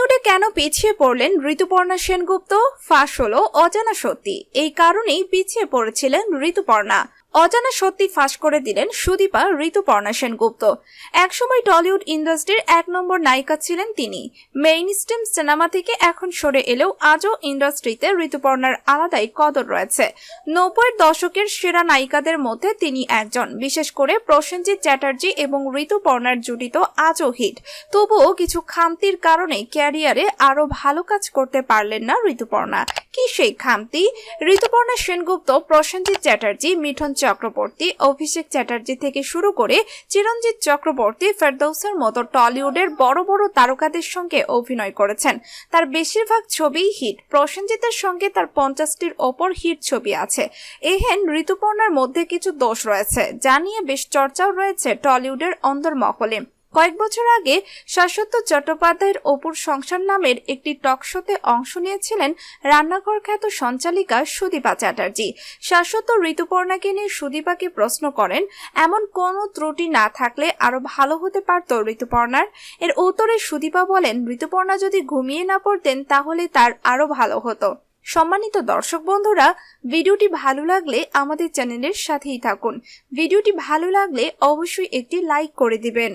টলিউডে কেন পিছিয়ে পড়লেন ঋতুপর্ণা সেনগুপ্ত? ফাঁস হলো অজানা সত্যি। এই কারণেই পিছিয়ে পড়েছিলেন ঋতুপর্ণা। অজানা সত্যি ফাঁস করে দিলেন সুদীপা ঋতুপর্ণা সেনগুপ্ত। একসময় টলিউড ইন্ডাস্ট্রির 1 নম্বর নায়িকা ছিলেন তিনি। মেইন স্ট্রিম সিনেমা থেকে এখন সরে এলেও আজও ইন্ডাস্ট্রিতে ঋতুপর্ণার আলাদাই কদর রয়েছে। 90-এর দশকের সেরা নায়িকাদের মধ্যে তিনি একজন। বিশেষ করে প্রসেনজিৎ চ্যাটার্জি এবং ঋতুপর্ণার জুটি তো আজও হিট। তবুও কিছু খামতির কারণে ক্যারিয়ারে আরো ভালো কাজ করতে পারলেন না ঋতুপর্ণা। কি সেই খামতি? ঋতুপর্ণা সেনগুপ্ত, প্রসেনজিৎ চ্যাটার্জি, মিঠুন চক্রবর্তী, অভিষেক চ্যাটার্জি থেকে শুরু করে চিরঞ্জিত চক্রবর্তী, ফেরদৌসের মতো টলিউডের বড় বড় তারকাদের সঙ্গে অভিনয় করেছেন। তার বেশিরভাগ ছবিই হিট। প্রসেনজিতের সঙ্গে তার 50-টির ওপর হিট ছবি আছে। এহেন ঋতুপর্ণার মধ্যে কিছু দোষ রয়েছে, যা নিয়ে বেশ চর্চাও রয়েছে টলিউডের অন্দরমহলে। কয়েক বছর আগে শাশ্বত চট্টোপাধ্যায়ের অপুর সংসার নামের একটি টক শোতে অংশ নিয়েছিলেন রান্নাঘর খ্যাত সঞ্চালিকা সুদীপা চ্যাটার্জি। শাশ্বত ঋতুপর্ণাকে নিয়ে সুদীপাকে প্রশ্ন করেন, এমন কোনো ত্রুটি না থাকলে আরো ভালো হতে পারত ঋতুপর্ণার? এর উত্তরে সুদীপা বলেন, ঋতুপর্ণা যদি ঘুমিয়ে না পড়তেন তাহলে তার আরো ভালো হতো। সম্মানিত দর্শক বন্ধুরা, ভিডিওটি ভালো লাগলে আমাদের চ্যানেলের সাথেই থাকুন। ভিডিওটি ভালো লাগলে অবশ্যই একটি লাইক করে দিবেন।